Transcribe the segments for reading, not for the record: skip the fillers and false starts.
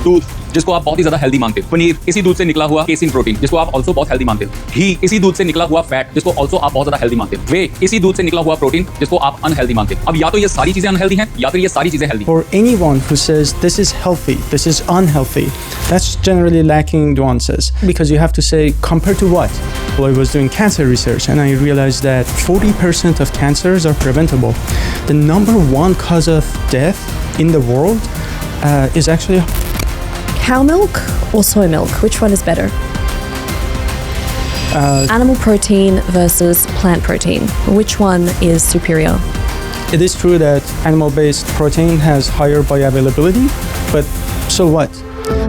दूध जिसको आप बहुत ही ज्यादा हेल्दी मानते हो, पनीर इसी दूध से निकला हुआ केसिन प्रोटीन जिसको आप ऑल्सो बहुत हेल्दी मानते हो, घी इसी दूध से निकला हुआ फैट जिसको ऑल्सो आप बहुत ज्यादा हेल्दी मानते हो, वे इसी दूध से निकला हुआ प्रोटीन जिसको आप अनहेल्दी मानते हो। अब या तो ये सारी चीजें अनहेल्दी हैं या फिर ये सारी चीजें healthy. For anyone who says this is healthy, this is unhealthy, that's generally lacking nuances, because you have to say compared to what? Well, I was doing cancer research and I realized that 40% of cancers are preventable. The number one cause of death in the world is actually cow milk or soy milk. Which one is better? Animal protein versus plant protein. Which one is superior? It is true that animal-based protein has higher bioavailability, but so what?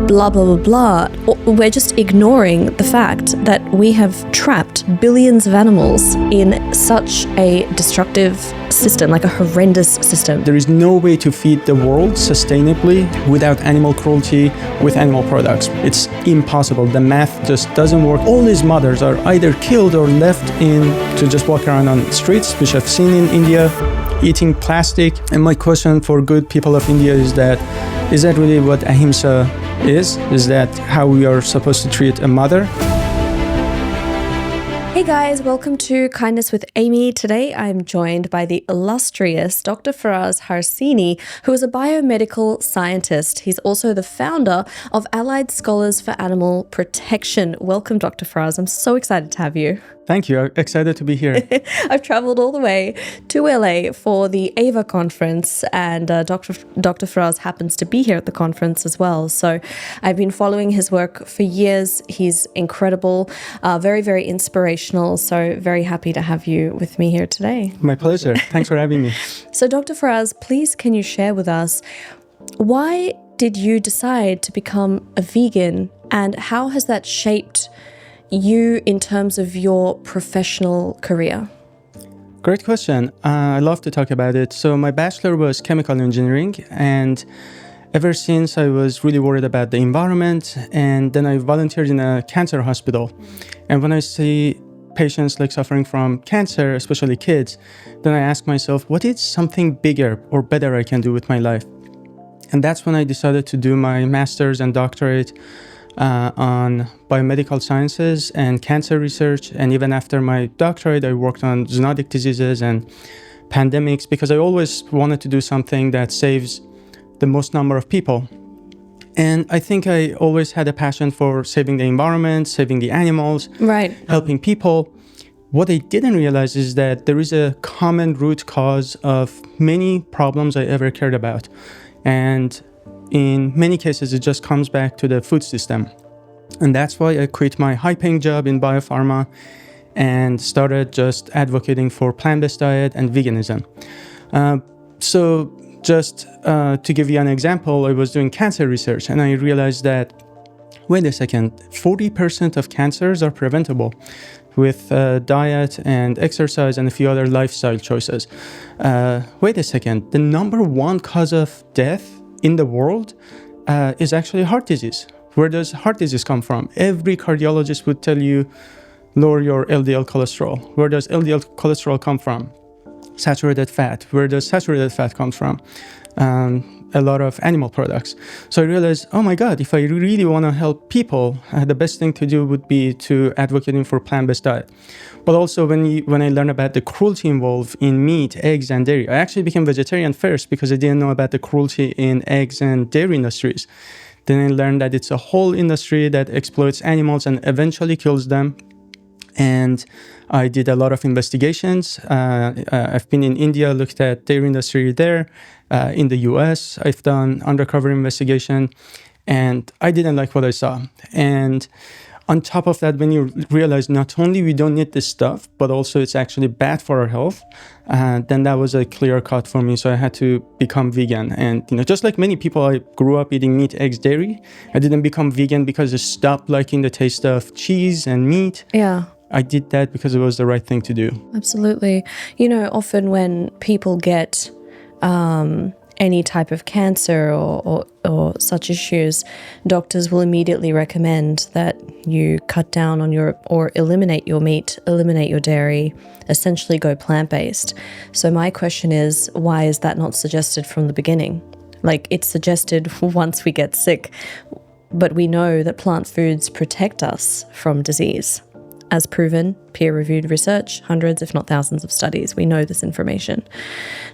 Blah, blah, blah, blah. We're just ignoring the fact that we have trapped billions of animals in such a destructive system, like a horrendous system. There is no way to feed the world sustainably without animal cruelty with animal products. It's impossible. The math just doesn't work. All these mothers are either killed or left in to just walk around on the streets, which I've seen in India, eating plastic. And my question for good people of India is that really what ahimsa is? Is that how we are supposed to treat a mother? Hey guys, welcome to Kindness with Amy. Today I'm joined by the illustrious Dr. Faraz Harsini, who is a biomedical scientist. He's also the founder of Allied Scholars for Animal Protection. Welcome, Dr. Faraz. I'm so excited to have you. Thank you. I'm excited to be here. I've traveled all the way to LA for the AVA conference, and Dr. Faraz happens to be here at the conference as well. So I've been following his work for years. He's incredible, very, very inspirational. So very happy to have you with me here today. My pleasure. Thanks for having me. So Dr. Faraz, please can you share with us, why did you decide to become a vegan, and how has that shaped you in terms of your professional career? Great question. I love to talk about it. So my bachelor was chemical engineering, and ever since I was really worried about the environment, and then I volunteered in a cancer hospital. And when I see patients like suffering from cancer, especially kids, then I ask myself, what is something bigger or better I can do with my life? And that's when I decided to do my master's and doctorate on biomedical sciences and cancer research. And even after my doctorate, I worked on zoonotic diseases and pandemics, because I always wanted to do something that saves the most number of people. And I think I always had a passion for saving the environment, saving the animals, right, helping people. What I didn't realize is that there is a common root cause of many problems I ever cared about. And in many cases, it just comes back to the food system. And that's why I quit my high-paying job in biopharma and started just advocating for plant-based diet and veganism. So just to give you an example, I was doing cancer research and I realized that, wait a second, 40% of cancers are preventable with diet and exercise and a few other lifestyle choices. Wait a second, the number one cause of death in the world is actually heart disease. Where does heart disease come from? Every cardiologist would tell you, lower your LDL cholesterol. Where does LDL cholesterol come from? Saturated fat. Where does saturated fat come from? A lot of animal products. So I realized, oh my God, if I really want to help people, the best thing to do would be to advocating for plant-based diet. But also when I learned about the cruelty involved in meat, eggs, and dairy, I actually became vegetarian first because I didn't know about the cruelty in eggs and dairy industries. Then I learned that it's a whole industry that exploits animals and eventually kills them. And I did a lot of investigations. I've been in India, looked at dairy industry there. In the US, I've done undercover investigation, and I didn't like what I saw. And on top of that, when you realize not only we don't need this stuff, but also it's actually bad for our health, then that was a clear cut for me. So I had to become vegan. And just like many people, I grew up eating meat, eggs, dairy. I didn't become vegan because I stopped liking the taste of cheese and meat. Yeah. I did that because it was the right thing to do. Absolutely. Often when people get any type of cancer or such issues, doctors will immediately recommend that you cut down on or eliminate your meat, eliminate your dairy, essentially go plant-based. So my question is, why is that not suggested from the beginning? Like, it's suggested once we get sick. But we know that plant foods protect us from disease. As proven, peer-reviewed research, hundreds if not thousands of studies, we know this information.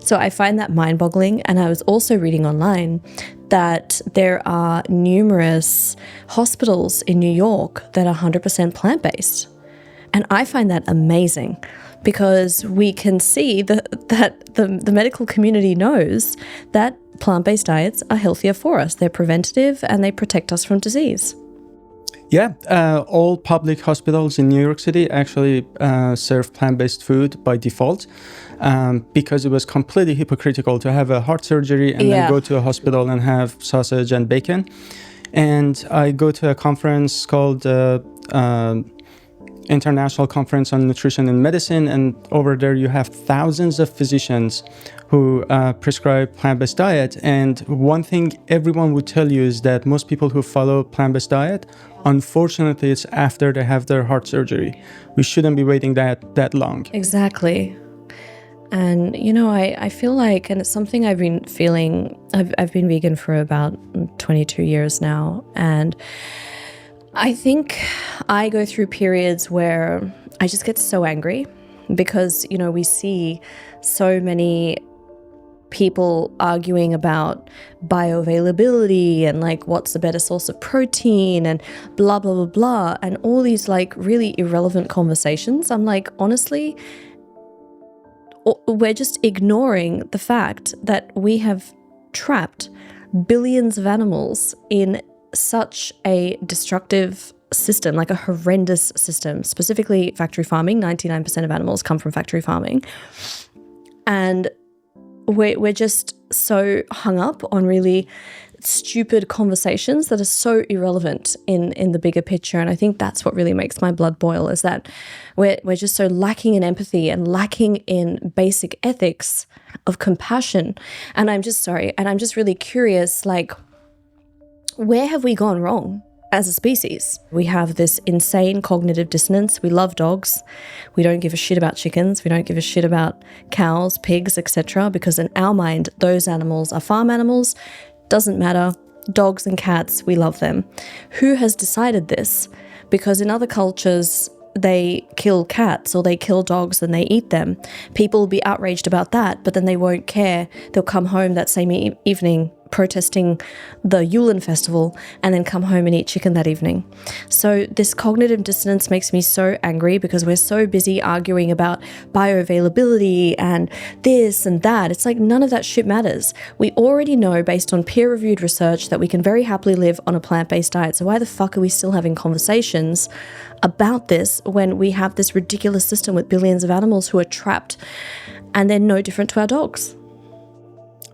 So I find that mind-boggling. And I was also reading online that there are numerous hospitals in New York that are 100% plant-based. And I find that amazing, because we can see that the medical community knows that plant-based diets are healthier for us. They're preventative and they protect us from disease. Yeah, all public hospitals in New York City actually serve plant-based food by default, because it was completely hypocritical to have a heart surgery and then go to a hospital and have sausage and bacon. And I go to a conference called International Conference on Nutrition and Medicine, and over there you have thousands of physicians who prescribe plant-based diet. And one thing everyone would tell you is that most people who follow plant-based diet, unfortunately, it's after they have their heart surgery. We shouldn't be waiting that long. Exactly. And, you know, I feel like, and it's something I've been feeling, I've been vegan for about 22 years now, and I think I go through periods where I just get so angry because, you know, we see so many people arguing about bioavailability and like what's the better source of protein and blah, blah, blah, blah, and all these like really irrelevant conversations. I'm like, honestly, we're just ignoring the fact that we have trapped billions of animals in such a destructive system, like a horrendous system, specifically factory farming. 99% of animals come from factory farming. And we're just so hung up on really stupid conversations that are so irrelevant in the bigger picture. And I think that's what really makes my blood boil, is that we're just so lacking in empathy and lacking in basic ethics of compassion. And I'm just really curious, like, where have we gone wrong as a species? We have this insane cognitive dissonance. We love dogs. We don't give a shit about chickens. We don't give a shit about cows, pigs, etc. Because in our mind, those animals are farm animals. Doesn't matter. Dogs and cats, we love them. Who has decided this? Because in other cultures, they kill cats or they kill dogs and they eat them. People will be outraged about that, but then they won't care. They'll come home that same evening protesting the Yulin festival and then come home and eat chicken that evening. So this cognitive dissonance makes me so angry because we're so busy arguing about bioavailability and this and that. It's like none of that shit matters. We already know based on peer-reviewed research that we can very happily live on a plant-based diet. So why the fuck are we still having conversations about this when we have this ridiculous system with billions of animals who are trapped and they're no different to our dogs?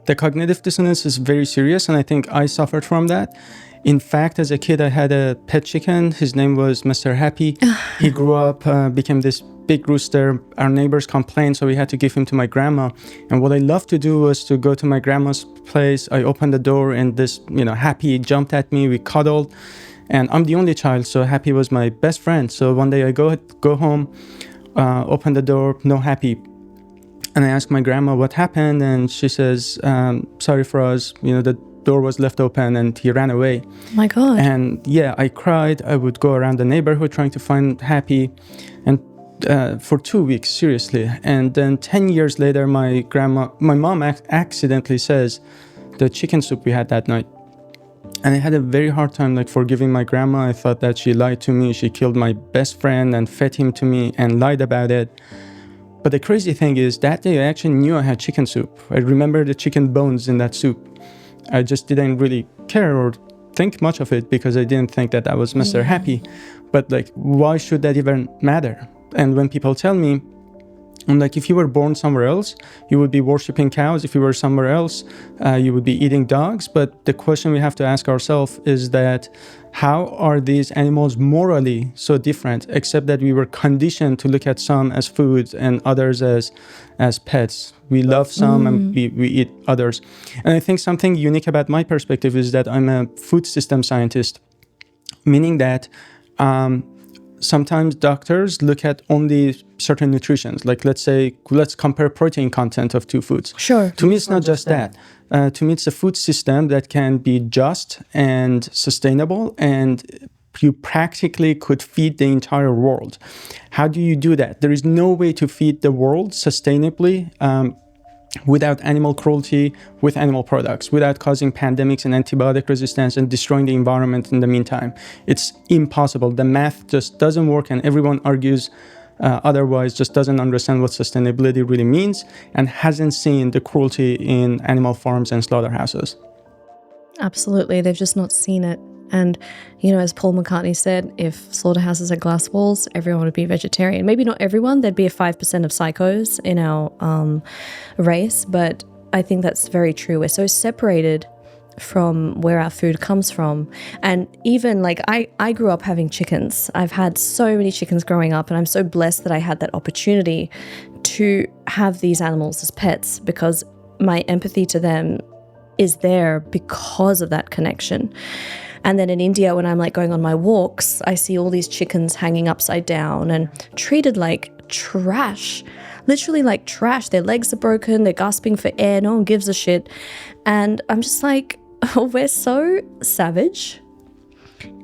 The cognitive dissonance is very serious, and I think I suffered from that. In fact, as a kid, I had a pet chicken. His name was Mr. Happy. He grew up, became this big rooster. Our neighbors complained, so we had to give him to my grandma. And what I loved to do was to go to my grandma's place. I opened the door, and this, Happy jumped at me. We cuddled, and I'm the only child, so Happy was my best friend. So one day I go home, open the door, no Happy. And I asked my grandma what happened, and she says, sorry, Faraz, the door was left open and he ran away. Oh my God. And yeah, I cried. I would go around the neighborhood trying to find Happy, and for 2 weeks, seriously. And then 10 years later, my mom accidentally says the chicken soup we had that night. And I had a very hard time forgiving my grandma. I thought that she lied to me. She killed my best friend and fed him to me and lied about it. But the crazy thing is, that day I actually knew I had chicken soup. I remember the chicken bones in that soup. I just didn't really care or think much of it because I didn't think that was Mr. Happy. But why should that even matter? And when people tell me, I'm like, if you were born somewhere else, you would be worshiping cows. If you were somewhere else, you would be eating dogs. But the question we have to ask ourselves is that how are these animals morally so different, except that we were conditioned to look at some as food and others as pets. We love some and we eat others. And I think something unique about my perspective is that I'm a food system scientist, meaning that sometimes doctors look at only certain nutritions. Like let's compare protein content of two foods. Sure. To me, it's not just that. To me, it's a food system that can be just and sustainable, and you practically could feed the entire world. How do you do that? There is no way to feed the world sustainably without animal cruelty, with animal products, without causing pandemics and antibiotic resistance and destroying the environment in the meantime. It's impossible. The math just doesn't work, and everyone argues otherwise, just doesn't understand what sustainability really means and hasn't seen the cruelty in animal farms and slaughterhouses. Absolutely. They've just not seen it. And, you know, as Paul McCartney said, if slaughterhouses had glass walls, everyone would be vegetarian. Maybe not everyone. There'd be a 5% of psychos in our race. But I think that's very true. We're so separated from where our food comes from. And even like I grew up having chickens. I've had so many chickens growing up, and I'm so blessed that I had that opportunity to have these animals as pets, because my empathy to them is there because of that connection. And then in India, when I'm like going on my walks, I see all these chickens hanging upside down and treated like trash, literally like trash. Their legs are broken, they're gasping for air, no one gives a shit. And I'm just like, oh, we're so savage.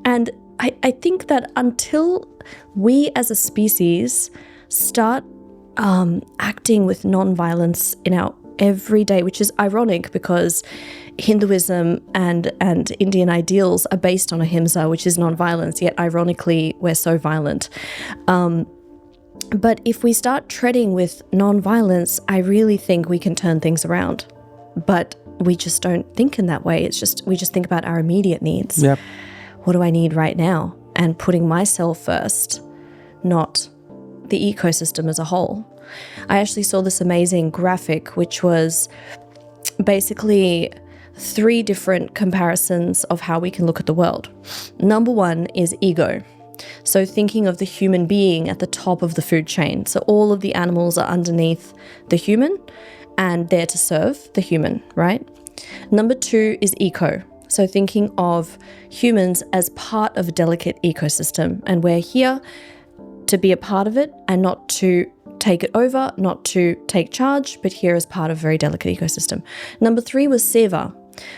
And I think that until we as a species start acting with non-violence in our everyday, which is ironic because Hinduism and Indian ideals are based on ahimsa, which is non-violence, yet ironically we're so violent. But if we start treading with non-violence, I really think we can turn things around. But we just don't think in that way. We just think about our immediate needs. Yep. What do I need right now? And putting myself first, not the ecosystem as a whole. I actually saw this amazing graphic, which was basically 3 different comparisons of how we can look at the world. Number 1 is ego. So thinking of the human being at the top of the food chain. So all of the animals are underneath the human and there to serve the human, right? Number 2 is eco. So thinking of humans as part of a delicate ecosystem, and we're here to be a part of it and not to take it over, not to take charge, but here as part of a very delicate ecosystem. Number 3 was seva,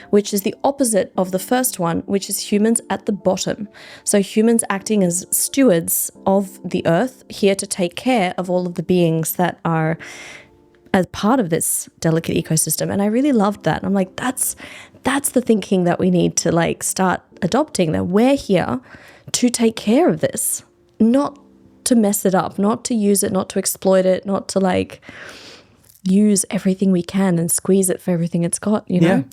which is the opposite of the first one, which is humans at the bottom. So humans acting as stewards of the earth, here to take care of all of the beings that are as part of this delicate ecosystem. And I really loved that. I'm like, that's the thinking that we need to like start adopting, that we're here to take care of this, not to mess it up, not to use it, not to exploit it, not to like use everything we can and squeeze it for everything it's got, you know?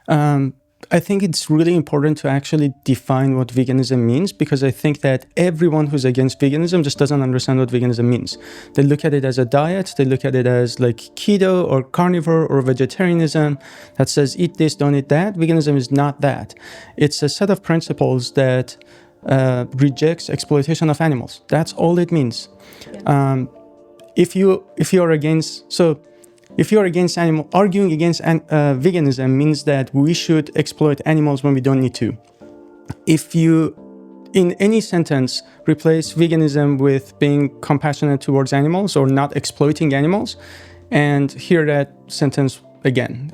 Yeah. I think it's really important to actually define what veganism means, because I think that everyone who's against veganism just doesn't understand what veganism means. They look at it as a diet, they look at it as like keto or carnivore or vegetarianism that says eat this, don't eat that. Veganism is not that. It's a set of principles that rejects exploitation of animals. That's all it means. Yeah. If you're against arguing against veganism means that we should exploit animals when we don't need to. If you, in any sentence, replace veganism with being compassionate towards animals or not exploiting animals, and hear that sentence again,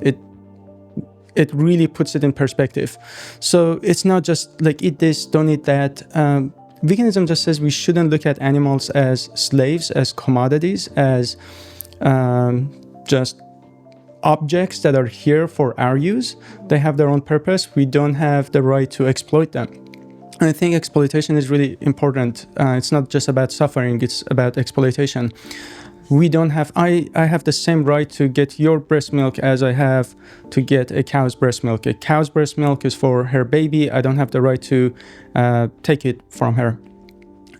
it really puts it in perspective. So it's not just like eat this, don't eat that. Veganism just says we shouldn't look at animals as slaves, as commodities, as just objects that are here for our use. They have their own purpose. We don't have the right to exploit them. And I think exploitation is really important. It's not just about suffering, it's about exploitation. We don't have, I have the same right to get your breast milk as I have to get a cow's breast milk. A cow's breast milk is for her baby. I don't have the right to take it from her.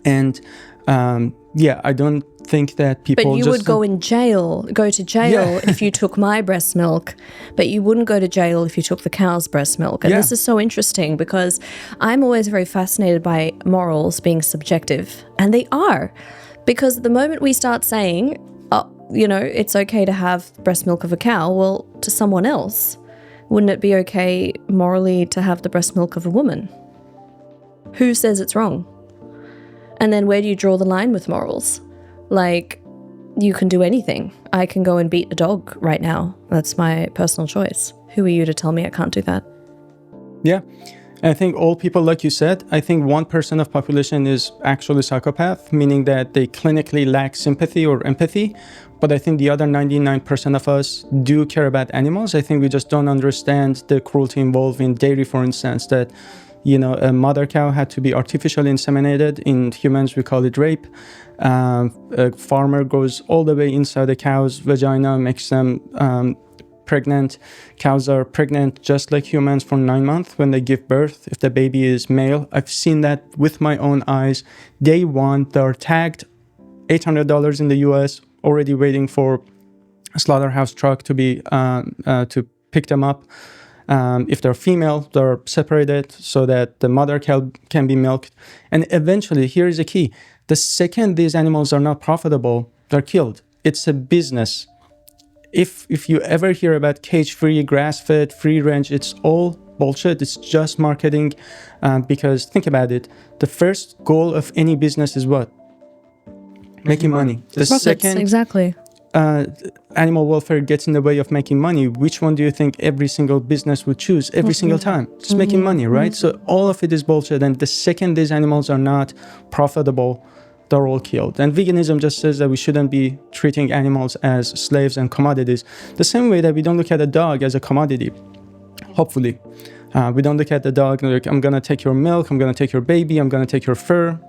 And I don't think that people. But you would go to jail if you took my breast milk, but you wouldn't go to jail if you took the cow's breast milk. And this is so interesting because I'm always very fascinated by morals being subjective, and they are. Because the moment we start saying, it's okay to have breast milk of a cow, well, to someone else, wouldn't it be okay morally to have the breast milk of a woman? Who says it's wrong? And then where do you draw the line with morals? Like, you can do anything. I can go and beat a dog right now. That's my personal choice. Who are you to tell me I can't do that? Yeah. I think all people, like you said, I think 1% of population is actually psychopath, meaning that they clinically lack sympathy or empathy. But I think the other 99% of us do care about animals. I think we just don't understand the cruelty involved in dairy, for instance, that, you know, a mother cow had to be artificially inseminated. In humans, we call it rape. A farmer goes all the way inside the cow's vagina, makes them pregnant. Cows are pregnant just like humans for 9 months when they give birth, if the baby is male. I've seen that with my own eyes. Day one, they're tagged $800 in the US, already waiting for a slaughterhouse truck to be to pick them up. If they're female, they're separated so that the mother cow can be milked. And eventually, here is the key. The second these animals are not profitable, they're killed. It's a business. If you ever hear about cage-free, grass-fed, free-range, it's all bullshit. It's just marketing. Because think about it. The first goal of any business is what? Making money. The Profits, second, exactly. animal welfare gets in the way of making money, which one do you think every single business would choose every single time? Just making money, right? So all of it is bullshit. And the second these animals are not profitable, they're all killed. And veganism just says that we shouldn't be treating animals as slaves and commodities. The same way that we don't look at a dog as a commodity, hopefully. We don't look at the dog like, I'm going to take your milk, I'm going to take your baby, I'm going to take your fur.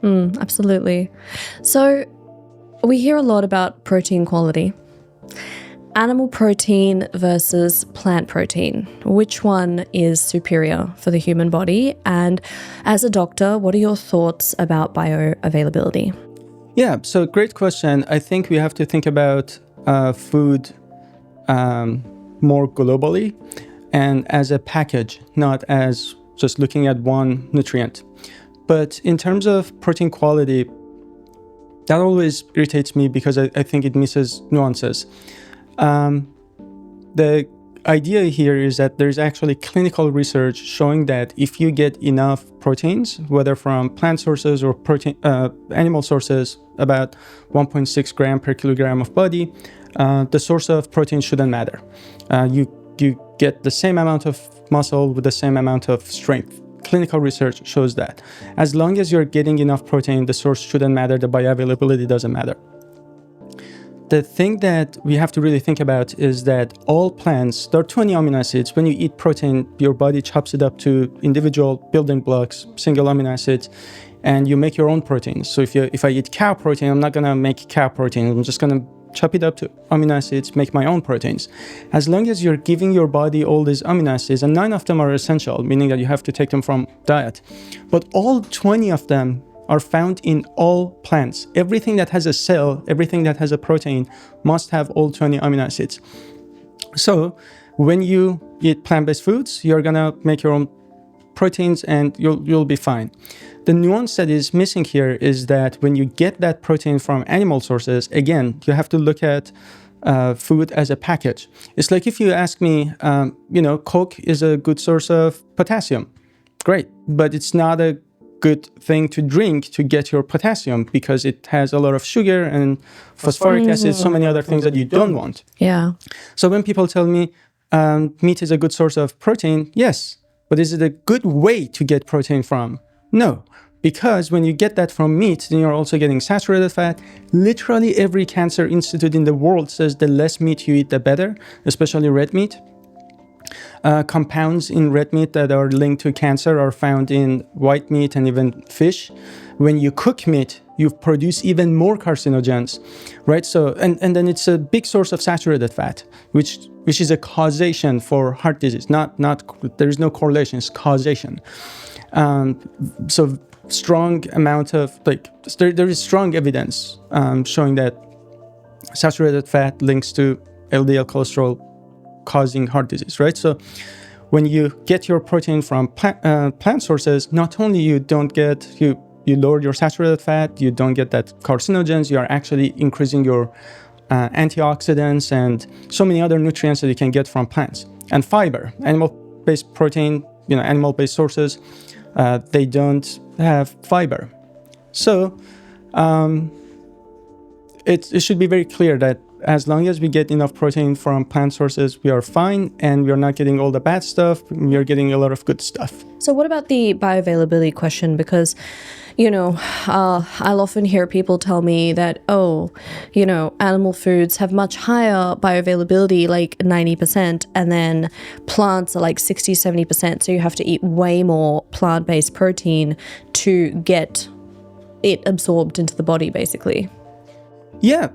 Absolutely. So we hear a lot about protein quality. Animal protein versus plant protein. Which one is superior for the human body? And as a doctor, what are your thoughts about bioavailability? Yeah, so great question. I think we have to think about food more globally and as a package, not as just looking at one nutrient. But in terms of protein quality, that always irritates me because I think it misses nuances. The idea here is that there's actually clinical research showing that if you get enough proteins, whether from plant sources or animal sources, about 1.6 gram per kilogram of body, the source of protein shouldn't matter. You get the same amount of muscle with the same amount of strength. Clinical research shows that. As long as you're getting enough protein, the source shouldn't matter, the bioavailability doesn't matter. The thing that we have to really think about is that all plants, there are 20 amino acids. When you eat protein, your body chops it up to individual building blocks, single amino acids, and you make your own proteins. So if I eat cow protein, I'm not going to make cow protein. I'm just going to chop it up to amino acids, make my own proteins. As long as you're giving your body all these amino acids, and 9 of them are essential, meaning that you have to take them from diet, but all 20 of them are found in all plants. Everything that has a cell, everything that has a protein must have all 20 amino acids. So when you eat plant-based foods, you're gonna make your own proteins and you'll be fine. The nuance that is missing here is that when you get that protein from animal sources, again, you have to look at food as a package. It's like if you ask me, Coke is a good source of potassium. Great, but it's not a good thing to drink to get your potassium because it has a lot of sugar and phosphoric acid, so many other things that you don't want. Yeah. So when people tell me meat is a good source of protein, yes, but is it a good way to get protein from? No, because when you get that from meat, then you're also getting saturated fat. Literally every cancer institute in the world says the less meat you eat, the better, especially red meat. Compounds in red meat that are linked to cancer are found in white meat and even fish. When you cook meat, you produce even more carcinogens, right? So, and then it's a big source of saturated fat, which is a causation for heart disease. Not there is no correlation, it's causation. So strong amount of there is strong evidence showing that saturated fat links to LDL cholesterol causing heart disease, right? So when you get your protein from plant sources, not only you lower your saturated fat, you don't get that carcinogens, you are actually increasing your antioxidants and so many other nutrients that you can get from plants. And fiber, animal-based protein, animal-based sources, they don't have fiber. So it should be very clear that as long as we get enough protein from plant sources, we are fine, and we are not getting all the bad stuff. We are getting a lot of good stuff. So what about the bioavailability question? Because, I'll often hear people tell me that, animal foods have much higher bioavailability, like 90%, and then plants are like 60, 70%. So you have to eat way more plant-based protein to get it absorbed into the body, basically. Yeah.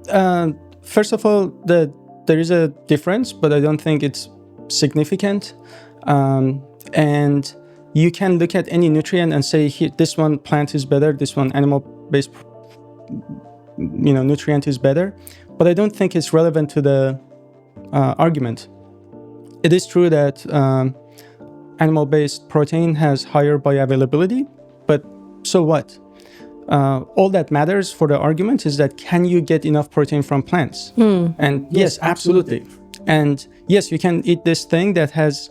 First of all, there is a difference, but I don't think it's significant. And you can look at any nutrient and say, here, this one plant is better, this one animal-based nutrient is better. But I don't think it's relevant to the argument. It is true that animal-based protein has higher bioavailability, but so what? All that matters for the argument is that can you get enough protein from plants? And yes, absolutely. And yes, you can eat this thing that has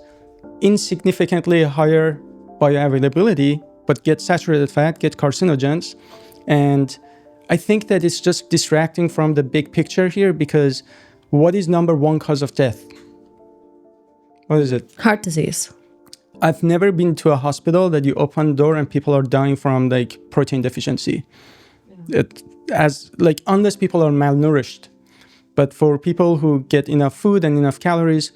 insignificantly higher bioavailability, but get saturated fat, get carcinogens. And I think that it's just distracting from the big picture here, because what is number one cause of death? What is it? Heart disease. I've never been to a hospital that you open the door and people are dying from like protein deficiency. Unless people are malnourished. But for people who get enough food and enough calories,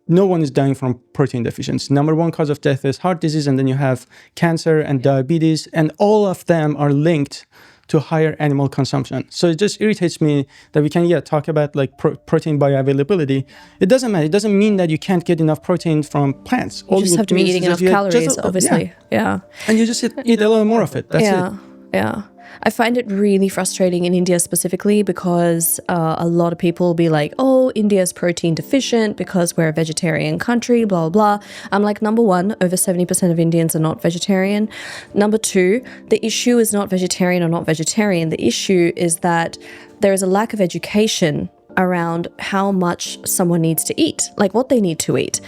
no one is dying from protein deficiency. Number one cause of death is heart disease, and then you have cancer and diabetes, and all of them are linked to higher animal consumption. So it just irritates me that we can talk about like protein bioavailability. It doesn't matter. It doesn't mean that you can't get enough protein from plants. You just have to be eating enough calories, obviously. Yeah. And you just eat a lot more of it. That's it. Yeah. I find it really frustrating in India specifically, because a lot of people will be like, oh, India's protein deficient because we're a vegetarian country, blah, blah, blah. I'm like, number one, over 70% of Indians are not vegetarian. Number two, the issue is not vegetarian or not vegetarian. The issue is that there is a lack of education around how much someone needs to eat, like what they need to eat.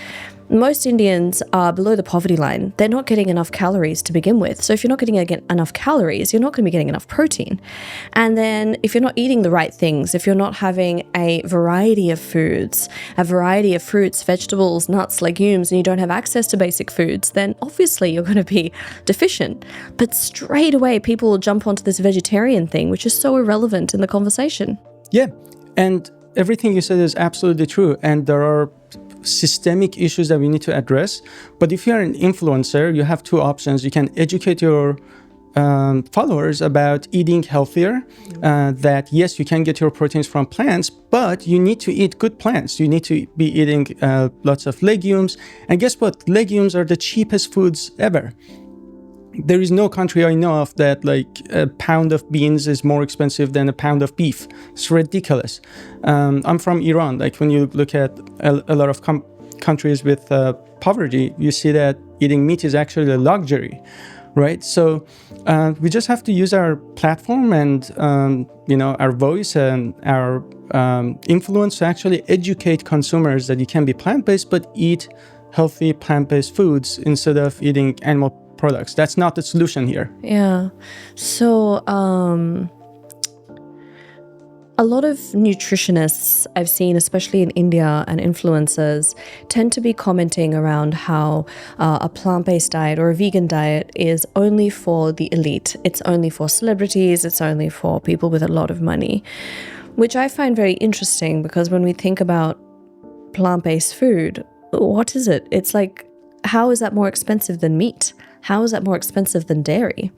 Most Indians are below the poverty line. They're not getting enough calories to begin with. So if you're not getting enough calories, you're not going to be getting enough protein. And then if you're not eating the right things, if you're not having a variety of foods, a variety of fruits, vegetables, nuts, legumes, and you don't have access to basic foods, then obviously you're going to be deficient. But straight away, people will jump onto this vegetarian thing, which is so irrelevant in the conversation. Yeah. And everything you said is absolutely true. And there are systemic issues that we need to address. But if you're an influencer, you have two options. You can educate your followers about eating healthier, that yes, you can get your proteins from plants, but you need to eat good plants. You need to be eating lots of legumes. And guess what? Legumes are the cheapest foods ever. There is no country I know of that like a pound of beans is more expensive than a pound of beef. It's ridiculous. I'm from Iran. Like when you look at a lot of countries with poverty, you see that eating meat is actually a luxury, right? So we just have to use our platform and our voice and our influence to actually educate consumers that you can be plant-based but eat healthy plant-based foods instead of eating animal products. That's not the solution here. Yeah. So a lot of nutritionists I've seen, especially in India, and influencers tend to be commenting around how a plant-based diet or a vegan diet is only for the elite. It's only for celebrities. It's only for people with a lot of money, which I find very interesting, because when we think about plant-based food, what is it? It's like, how is that more expensive than meat? How is that more expensive than dairy?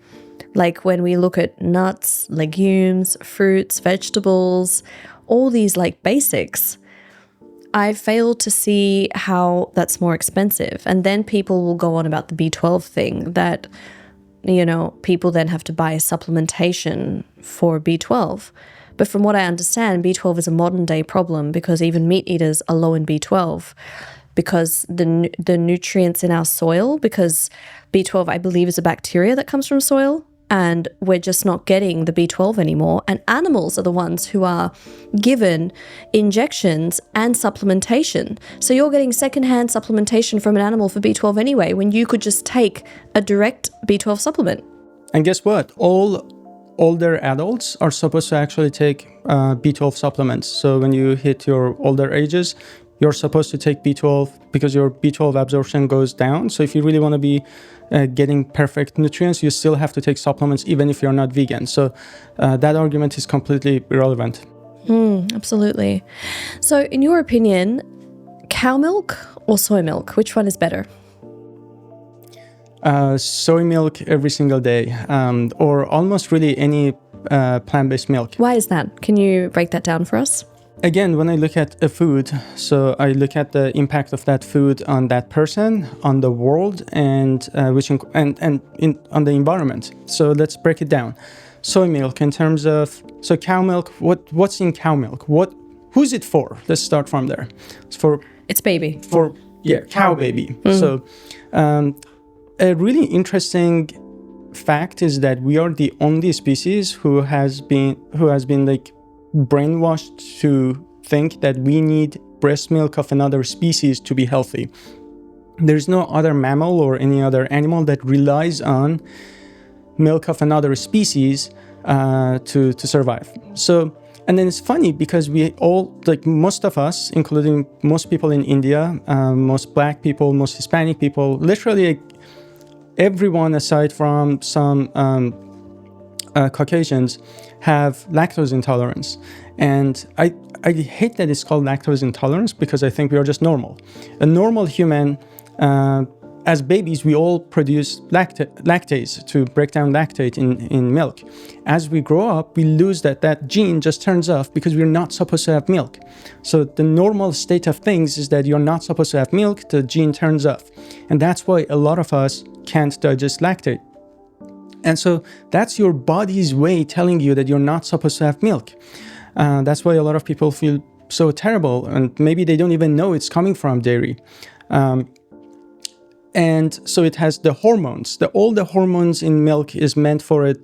Like when we look at nuts, legumes, fruits, vegetables, all these like basics, I fail to see how that's more expensive. And then people will go on about the B12 thing, that, people then have to buy a supplementation for B12. But from what I understand, B12 is a modern day problem, because even meat eaters are low in B12. Because the nutrients in our soil, because B12, I believe, is a bacteria that comes from soil, and we're just not getting the B12 anymore. And animals are the ones who are given injections and supplementation. So you're getting secondhand supplementation from an animal for B12 anyway, when you could just take a direct B12 supplement. And guess what? All older adults are supposed to actually take B12 supplements. So when you hit your older ages, you're supposed to take B12 because your B12 absorption goes down. So if you really want to be getting perfect nutrients, you still have to take supplements even if you're not vegan. So that argument is completely irrelevant. Absolutely. So in your opinion, cow milk or soy milk, which one is better? Soy milk every single day, or almost really any plant-based milk. Why is that? Can you break that down for us? Again, when I look at a food, so I look at the impact of that food on that person, on the world, and on the environment. So let's break it down. Soy milk, in terms of cow milk. What's in cow milk? Who's it for? Let's start from there. It's baby. Cow baby. So a really interesting fact is that we are the only species who has been like brainwashed to think that we need breast milk of another species to be healthy. There's no other mammal or any other animal that relies on milk of another species to survive. So, and then it's funny because we all, like most of us, including most people in India, most Black people, most Hispanic people, literally everyone aside from some Caucasians have lactose intolerance. And I hate that it's called lactose intolerance because I think we are just normal. A normal human, as babies, we all produce lactase to break down lactate in milk. As we grow up, we lose that gene just turns off because we're not supposed to have milk. So the normal state of things is that you're not supposed to have milk, the gene turns off. And that's why a lot of us can't digest lactate. And so that's your body's way telling you that you're not supposed to have milk. That's why a lot of people feel so terrible, and maybe they don't even know it's coming from dairy. And so it has the hormones. All the hormones in milk is meant for a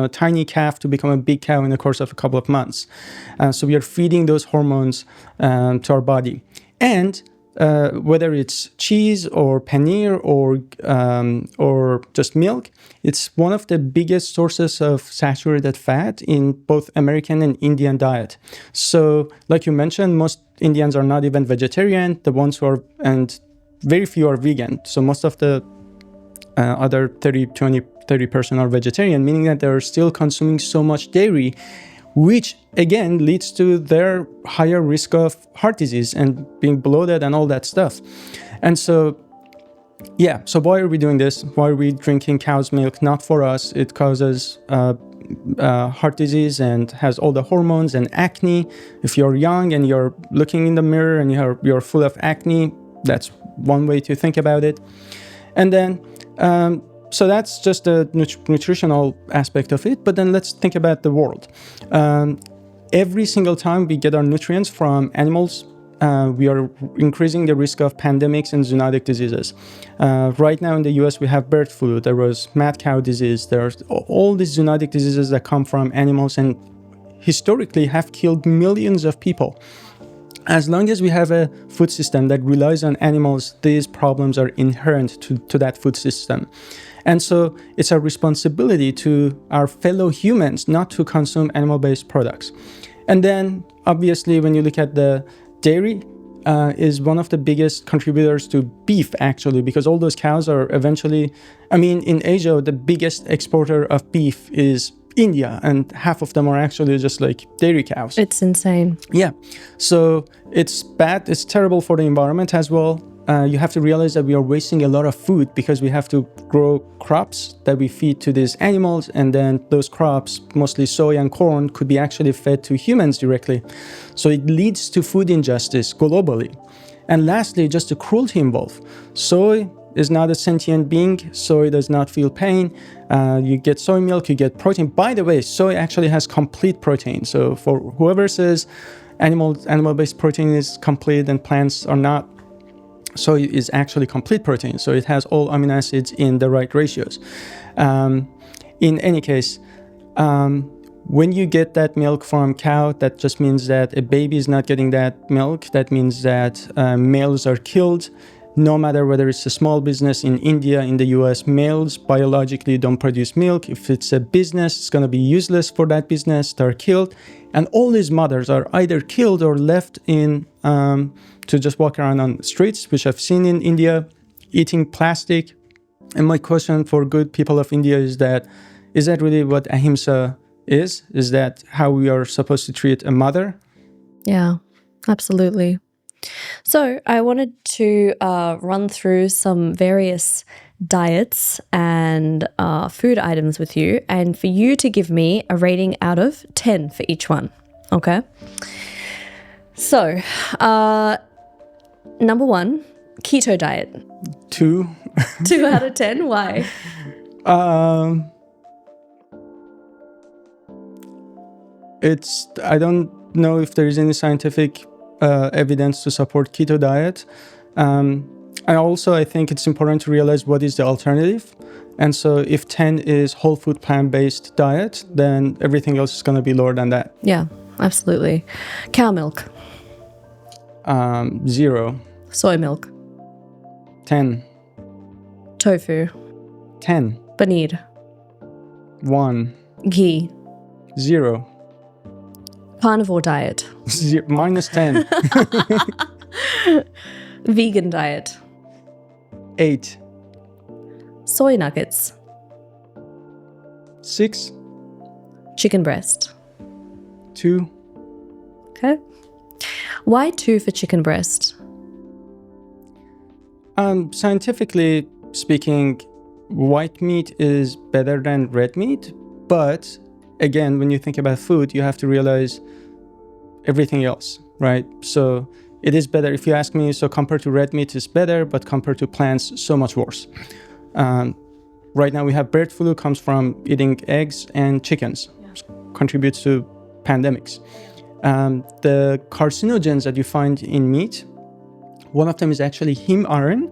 tiny calf to become a big cow in the course of a couple of months. So we are feeding those hormones to our body. And whether it's cheese or paneer or just milk, it's one of the biggest sources of saturated fat in both American and Indian diet. So like you mentioned, most Indians are not even vegetarian. The ones who are, and very few are vegan. So most of the other 30% are vegetarian, meaning that they're still consuming so much dairy, which again leads to their higher risk of heart disease and being bloated and all that stuff. And so, so why are we doing this? Why are we drinking cow's milk? Not for us. It causes heart disease and has all the hormones and acne. If you're young and you're looking in the mirror and you're full of acne, that's one way to think about it. And then, so that's just the nutritional aspect of it. But then let's think about the world. Every single time we get our nutrients from animals, we are increasing the risk of pandemics and zoonotic diseases. Right now in the US, we have bird flu. There was mad cow disease. There's all these zoonotic diseases that come from animals and historically have killed millions of people. As long as we have a food system that relies on animals, these problems are inherent to that food system. And so it's our responsibility to our fellow humans not to consume animal-based products. And then, obviously, when you look at the dairy, is one of the biggest contributors to beef, actually, because all those cows are eventually, in Asia, the biggest exporter of beef is India, and half of them are actually just like dairy cows. It's insane. Yeah. So it's bad. It's terrible for the environment as well. You have to realize that we are wasting a lot of food because we have to grow crops that we feed to these animals, and then those crops, mostly soy and corn, could be actually fed to humans directly. So it leads to food injustice globally. And lastly, just the cruelty involved. Soy is not a sentient being. Soy does not feel pain. You get soy milk, you get protein. By the way, soy actually has complete protein. So for whoever says animal-based protein is complete and plants are not, soy is actually complete protein. So it has all amino acids in the right ratios. In any case, when you get that milk from cow, that just means that a baby is not getting that milk. That means that males are killed. no matter whether it's a small business in India, in the US, males biologically don't produce milk. If it's a business, it's going to be useless for that business. They're killed. And all these mothers are either killed or left in to just walk around on the streets, which I've seen in India, eating plastic. And my question for good people of India is that really what ahimsa is? Is that how we are supposed to treat a mother? Yeah, absolutely. So I wanted to run through some various diets and food items with you, and for you to give me a rating out of 10 for each one. Okay? So, number 1, keto diet. 2. 2 out of 10. Why? I don't know if there is any scientific evidence to support keto diet. And also, I think it's important to realize what is the alternative. And so if 10 is whole food plant-based diet, then everything else is going to be lower than that. Yeah, absolutely. Cow milk. 0. Soy milk. 10. Tofu. 10. Paneer. 1. Ghee. 0. Carnivore diet. -10. Vegan diet. 8. Soy nuggets. 6. Chicken breast. 2. Okay. Why 2 for chicken breast? Scientifically speaking, white meat is better than red meat. But again, when you think about food, you have to realize everything else, right? So it is better. If you ask me, so compared to red meat, it's better, but compared to plants, so much worse. Right now we have bird flu comes from eating eggs and chickens, contributes to pandemics. The carcinogens that you find in meat, one of them is actually heme iron,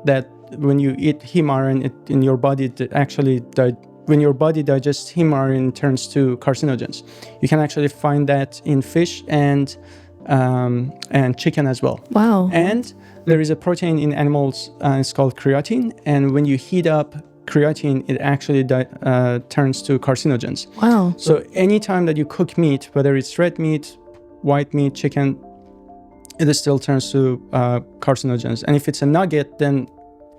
that when you eat heme iron in your body, when your body digests heme iron, it turns to carcinogens. You can actually find that in fish and chicken as well. Wow. And there is a protein in animals, it's called creatine. And when you heat up creatine, it actually turns to carcinogens. Wow. So anytime that you cook meat, whether it's red meat, white meat, chicken, it still turns to carcinogens. And if it's a nugget, then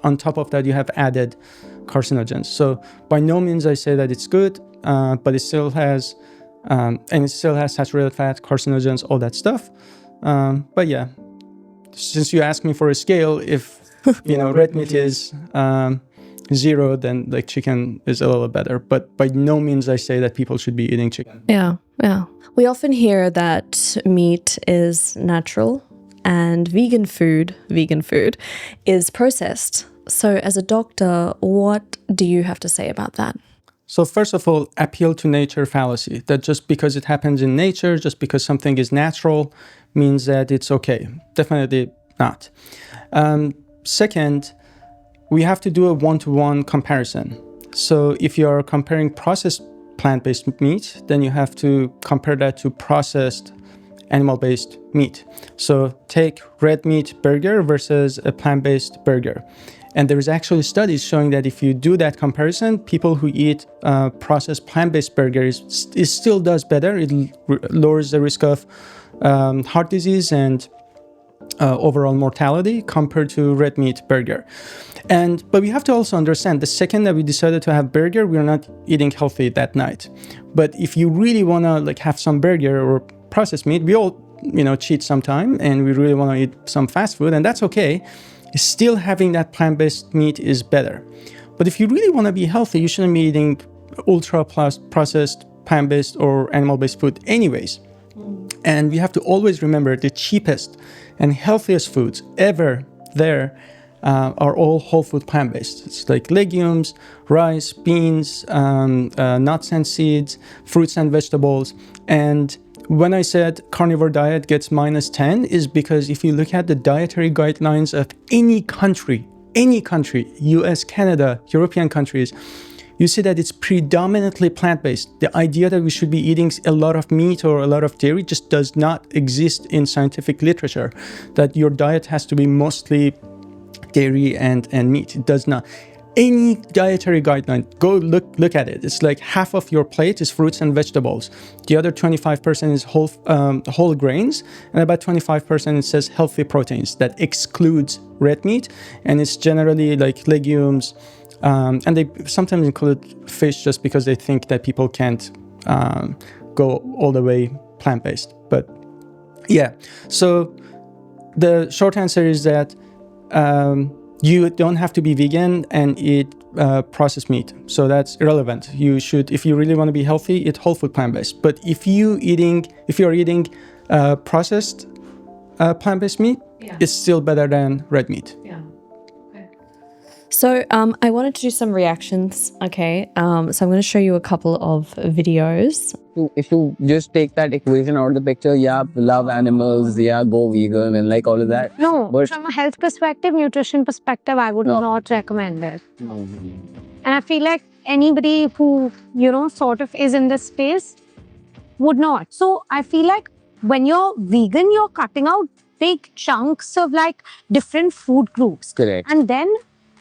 on top of that, you have added carcinogens. So by no means I say that it's good, but it still has, saturated fat, carcinogens, all that stuff. But yeah, since you asked me for a scale, if red meat is 0, then like chicken is a little better. But by no means I say that people should be eating chicken. Yeah. We often hear that meat is natural and vegan food is processed. So as a doctor, what do you have to say about that? So first of all, appeal to nature fallacy, that just because it happens in nature, just because something is natural, means that it's okay. Definitely not. Second, we have to do a one-to-one comparison. So if you are comparing processed plant-based meat, then you have to compare that to processed animal-based meat. So take red meat burger versus a plant-based burger. And there is actually studies showing that if you do that comparison, people who eat processed plant-based burgers, it still does better. It lowers the risk of heart disease and overall mortality compared to red meat burger. But we have to also understand, the second that we decided to have burger, we're not eating healthy that night. But if you really want to have some burger or processed meat, we all cheat sometime, and we really want to eat some fast food, and that's okay. Still having that plant-based meat is better. But if you really want to be healthy, you shouldn't be eating ultra-processed plant-based or animal-based food anyways. And we have to always remember the cheapest and healthiest foods ever there are all whole food plant-based. It's like legumes, rice, beans, nuts and seeds, fruits and vegetables. And when I said carnivore diet gets -10 is because if you look at the dietary guidelines of any country, US, Canada, European countries, you see that it's predominantly plant-based. The idea that we should be eating a lot of meat or a lot of dairy just does not exist in scientific literature, that your diet has to be mostly dairy and meat. It does not. Any dietary guideline, go look at it. It's like half of your plate is fruits and vegetables. The other 25% is whole grains, and about 25% it says healthy proteins. That excludes red meat, and it's generally like legumes, and they sometimes include fish just because they think that people can't go all the way plant-based. But yeah, so the short answer is that you don't have to be vegan and eat processed meat. So that's irrelevant. You should, if you really want to be healthy, eat whole food plant-based. But if you're eating processed plant-based meat, it's still better than red meat. Yeah. Okay. So I wanted to do some reactions. Okay. So I'm going to show you a couple of videos. If you just take that equation out of the picture, yeah, love animals, yeah, go vegan and like all of that. No, but from a health perspective, nutrition perspective, I would not recommend it. And I feel like anybody who, sort of is in this space would not. So I feel like when you're vegan, you're cutting out big chunks of like different food groups. Correct. And then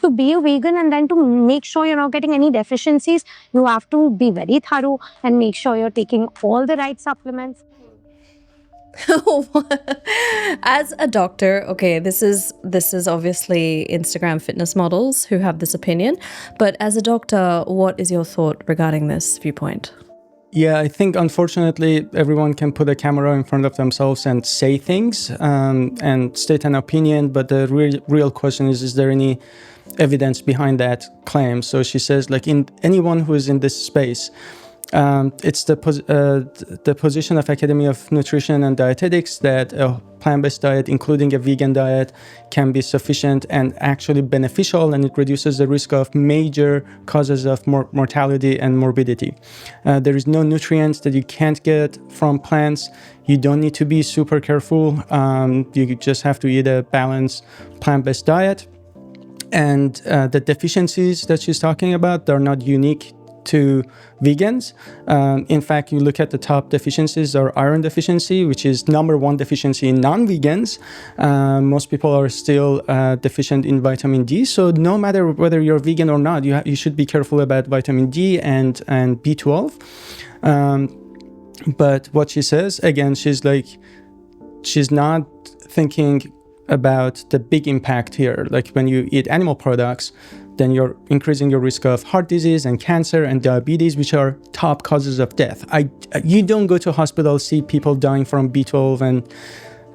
to be a vegan and then to make sure you're not getting any deficiencies, you have to be very thorough and make sure you're taking all the right supplements. As a doctor, okay, this is obviously Instagram fitness models who have this opinion, but as a doctor, what is your thought regarding this viewpoint? Yeah, I think unfortunately everyone can put a camera in front of themselves and say things and state an opinion, but the real question is there any evidence behind that claim? So she says, like, in anyone who is in this space, it's the position of Academy of Nutrition and Dietetics that a plant-based diet, including a vegan diet, can be sufficient and actually beneficial, and it reduces the risk of major causes of mortality and morbidity. There is no nutrients that you can't get from plants. You don't need to be super careful. You just have to eat a balanced plant-based diet. And the deficiencies that she's talking about, they're not unique to vegans. In fact, you look at the top deficiencies are iron deficiency, which is #1 deficiency in non-vegans. Most people are still deficient in vitamin D. So no matter whether you're vegan or not, you should be careful about vitamin D and B12. But what she says, again, she's not thinking about the big impact here. Like when you eat animal products, then you're increasing your risk of heart disease and cancer and diabetes, which are top causes of death. You don't go to hospital, see people dying from B12 and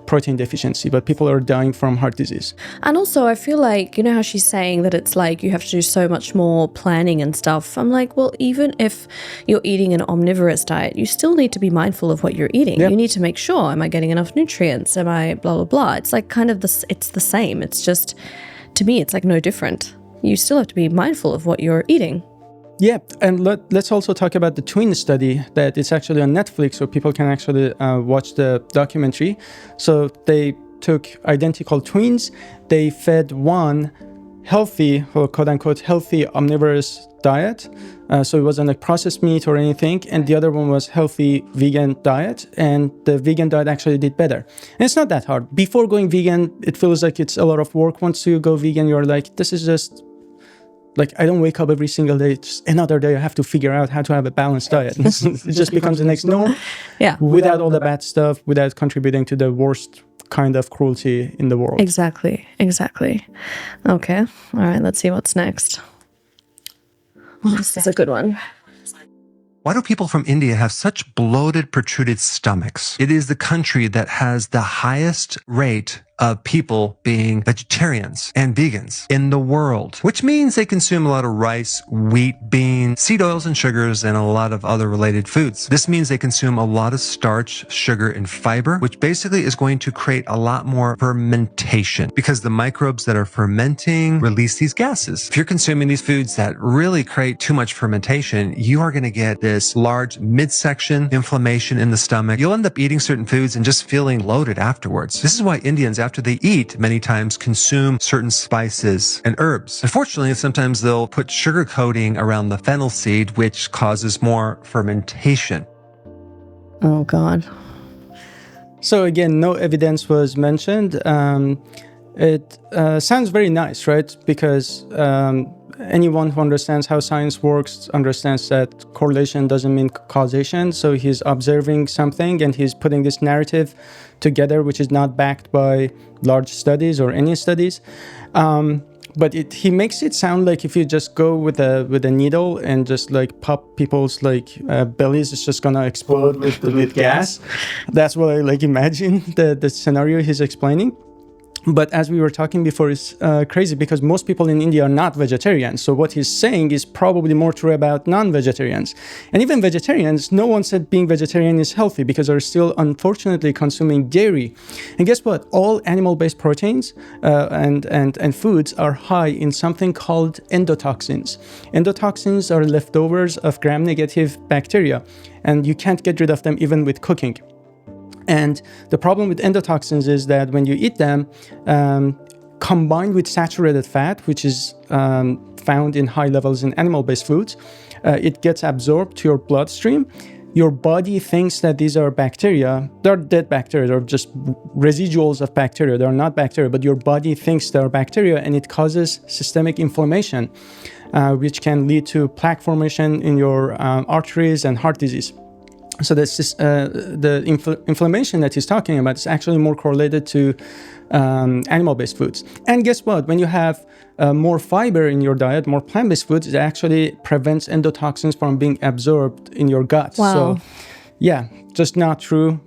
protein deficiency, but people are dying from heart disease. And also, I feel like, you know how she's saying that it's like you have to do so much more planning and stuff. I'm like, well, even if you're eating an omnivorous diet, you still need to be mindful of what you're eating. Yep. You need to make sure, am I getting enough nutrients? Am I blah, blah, blah. It's like kind of it's the same. It's just, to me, it's like no different. You still have to be mindful of what you're eating. Yeah, and let's also talk about the twin study that it's actually on Netflix, so people can actually watch the documentary. So they took identical twins, they fed one healthy, or quote-unquote healthy omnivorous diet, so it wasn't like processed meat or anything, and the other one was healthy vegan diet, and the vegan diet actually did better. And it's not that hard. Before going vegan, it feels like it's a lot of work. Once you go vegan, you're like, this is just... Like, I don't wake up every single day. It's just another day I have to figure out how to have a balanced diet. It just becomes the next norm. Yeah. Without all the bad stuff, without contributing to the worst kind of cruelty in the world. Exactly. Okay. All right, let's see what's next. This is a good one. Why do people from India have such bloated, protruded stomachs? It is the country that has the highest rate of people being vegetarians and vegans in the world, which means they consume a lot of rice, wheat, beans, seed oils and sugars, and a lot of other related foods. This means they consume a lot of starch, sugar, and fiber, which basically is going to create a lot more fermentation because the microbes that are fermenting release these gases. If you're consuming these foods that really create too much fermentation, you are going to get this large midsection inflammation in the stomach. You'll end up eating certain foods and just feeling bloated afterwards. This is why Indians after they eat, many times consume certain spices and herbs. Unfortunately, sometimes they'll put sugar coating around the fennel seed, which causes more fermentation. Oh, God. So again, no evidence was mentioned. It sounds very nice, right? Because anyone who understands how science works understands that correlation doesn't mean causation. So he's observing something and he's putting this narrative together, which is not backed by large studies or any studies. But he makes it sound like if you just go with a needle and just like pop people's bellies, it's just gonna explode with gas. That's what I imagine the scenario he's explaining. But as we were talking before, it's crazy because most people in India are not vegetarians. So what he's saying is probably more true about non-vegetarians. And even vegetarians, no one said being vegetarian is healthy because they're still unfortunately consuming dairy. And guess what? All animal-based proteins and foods are high in something called endotoxins. Endotoxins are leftovers of gram-negative bacteria, and you can't get rid of them even with cooking. And the problem with endotoxins is that when you eat them, combined with saturated fat, which is found in high levels in animal-based foods, it gets absorbed to your bloodstream. Your body thinks that these are bacteria. They're dead bacteria. They're just residuals of bacteria. They're not bacteria, but your body thinks they're bacteria, and it causes systemic inflammation, which can lead to plaque formation in your arteries and heart disease. So the inflammation that he's talking about is actually more correlated to animal-based foods. And guess what? When you have more fiber in your diet, more plant-based foods, it actually prevents endotoxins from being absorbed in your gut. Wow. So yeah, just not true.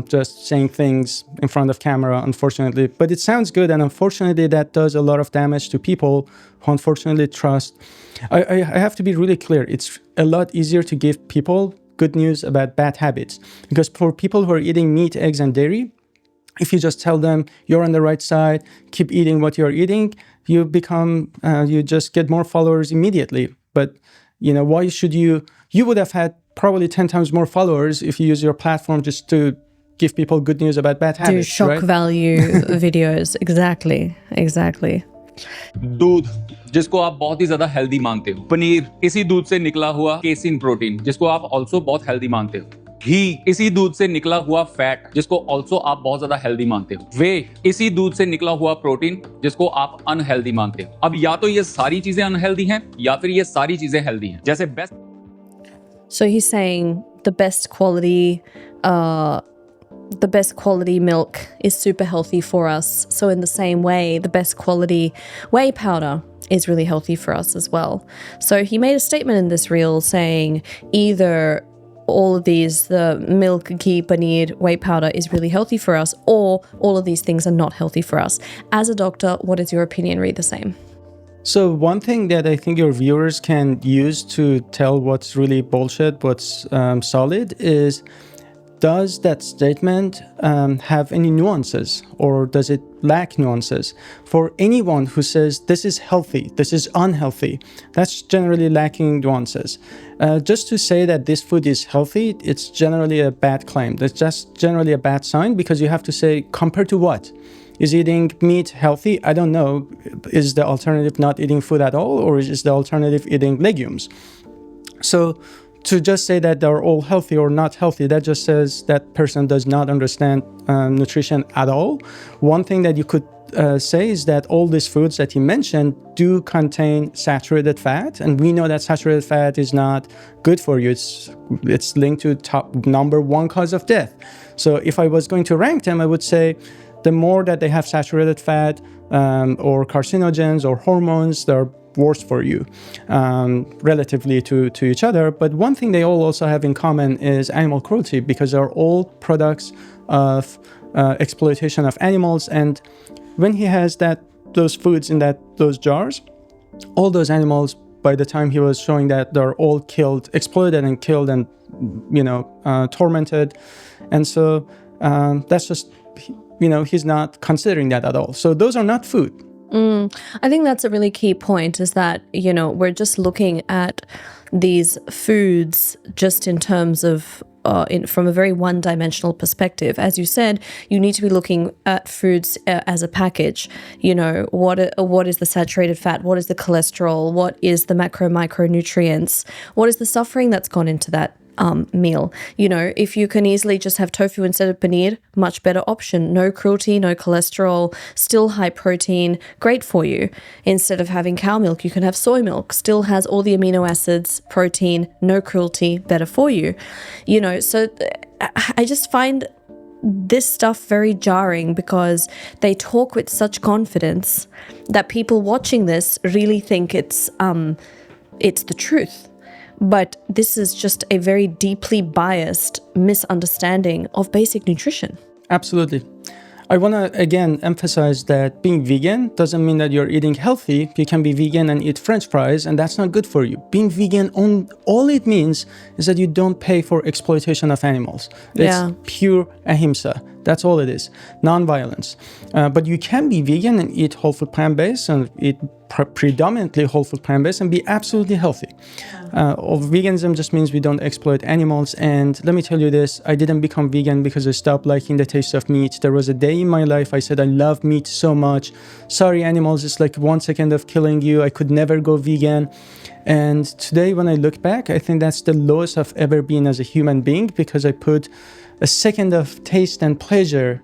Just saying things in front of camera, unfortunately. But it sounds good, and unfortunately that does a lot of damage to people who unfortunately trust. I have to be really clear. It's a lot easier to give people good news about bad habits, because for people who are eating meat, eggs, and dairy, if you just tell them you're on the right side, keep eating what you're eating, you just get more followers immediately. But why should you would have had probably 10 times more followers if you use your platform just to give people good news about bad habits. Do shock right? value videos. Exactly. दूध जिसको आप बहुत ही ज्यादा healthy मानते हो, पनीर इसी दूध से निकला हुआ केसिन प्रोटीन जिसको आप ऑल्सो बहुत हेल्दी मानते हो, घी इसी दूध से निकला हुआ फैट जिसको ऑल्सो आप बहुत ज्यादा हेल्दी मानते हो, वे इसी दूध से निकला हुआ प्रोटीन जिसको आप अनहेल्दी मानते हो। अब या तो ये सारी चीजें अनहेल्दी हैं या फिर ये सारी चीजें हेल्दी हैं। जैसे best So he's saying the best quality milk is super healthy for us. So in the same way, the best quality whey powder is really healthy for us as well. So he made a statement in this reel saying either all of these, the milk, ghee, paneer, whey powder is really healthy for us, or all of these things are not healthy for us. As a doctor, what is your opinion? Read the same. So one thing that I think your viewers can use to tell what's really bullshit, what's solid, is does that statement have any nuances, or does it lack nuances? For anyone who says this is healthy, this is unhealthy, that's generally lacking nuances. Just to say that this food is healthy, it's generally a bad claim. That's just generally a bad sign, because you have to say compared to what? Is eating meat healthy? I don't know. Is the alternative not eating food at all, or is the alternative eating legumes? So to just say that they're all healthy or not healthy, that just says that person does not understand nutrition at all. One thing that you could say is that all these foods that he mentioned do contain saturated fat, and we know that saturated fat is not good for you. It's linked to number one cause of death. So if I was going to rank them, I would say the more that they have saturated fat or carcinogens or hormones, they're worse for you relatively to each other. But one thing they all also have in common is animal cruelty, because they're all products of exploitation of animals. And when he has those foods in those jars, all those animals, by the time he was showing that, they're all exploited and killed and tormented. And so that's just, he's not considering that at all. So those are not food. I think that's a really key point, is that, we're just looking at these foods just in terms of from a very one-dimensional perspective. As you said, you need to be looking at foods as a package. You know, what is the saturated fat? What is the cholesterol? What is the micronutrients? What is the suffering that's gone into that meal? You know, if you can easily just have tofu instead of paneer, much better option. No cruelty, no cholesterol, still high protein, great for you. Instead of having cow milk, you can have soy milk, still has all the amino acids, protein, no cruelty, better for you. You know, so I just find this stuff very jarring because they talk with such confidence that people watching this really think it's the truth. But this is just a very deeply biased misunderstanding of basic nutrition. Absolutely. I want to again emphasize that being vegan doesn't mean that you're eating healthy. You can be vegan and eat French fries, and that's not good for you. Being vegan, all it means is that you don't pay for exploitation of animals. It's pure ahimsa. That's all it is. Non-violence. But you can be vegan and eat whole food plant-based and eat predominantly whole food plant-based and be absolutely healthy. Veganism just means we don't exploit animals. And let me tell you this, I didn't become vegan because I stopped liking the taste of meat. There was a day in my life I said I love meat so much. Sorry animals, it's like 1 second of killing you. I could never go vegan. And today when I look back, I think that's the lowest I've ever been as a human being because I put a second of taste and pleasure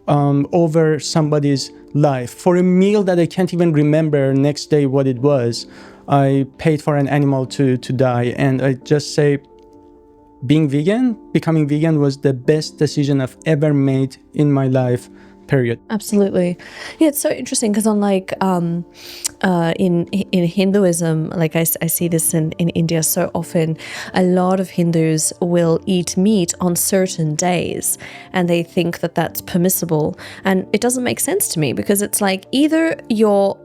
over somebody's life. For a meal that I can't even remember next day what it was, I paid for an animal to die. And I just say, becoming vegan was the best decision I've ever made in my life, period. Absolutely. Yeah, it's so interesting because unlike in Hinduism, like I see this in India so often, a lot of Hindus will eat meat on certain days and they think that that's permissible. And it doesn't make sense to me because it's like either your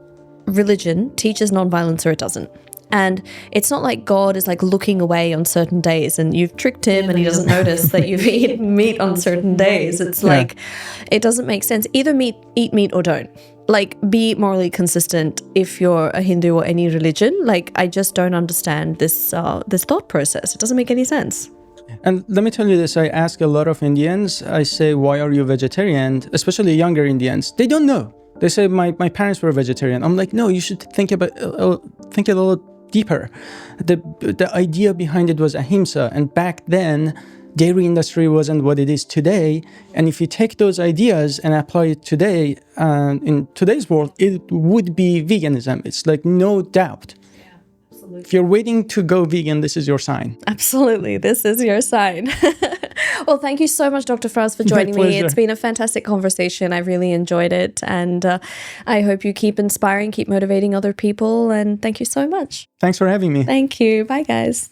religion teaches nonviolence or it doesn't. And it's not like God is like looking away on certain days and you've tricked him and he doesn't notice that you've eaten meat on certain days. It's like, it doesn't make sense. Either eat meat or don't. Like, be morally consistent if you're a Hindu or any religion. Like, I just don't understand this thought process. It doesn't make any sense. And let me tell you this, I ask a lot of Indians, I say, why are you vegetarian? Especially younger Indians. They don't know. They say, my parents were vegetarian. I'm like, no, you should think a little deeper. The idea behind it was ahimsa, and back then dairy industry wasn't what it is today. And if you take those ideas and apply it today, in today's world, it would be veganism. It's like no doubt. If you're waiting to go vegan, this is your sign. Absolutely, this is your sign. Well, thank you so much, Dr. Faraz, for joining me. It's been a fantastic conversation. I really enjoyed it. And I hope you keep inspiring, keep motivating other people. And thank you so much. Thanks for having me. Thank you. Bye, guys.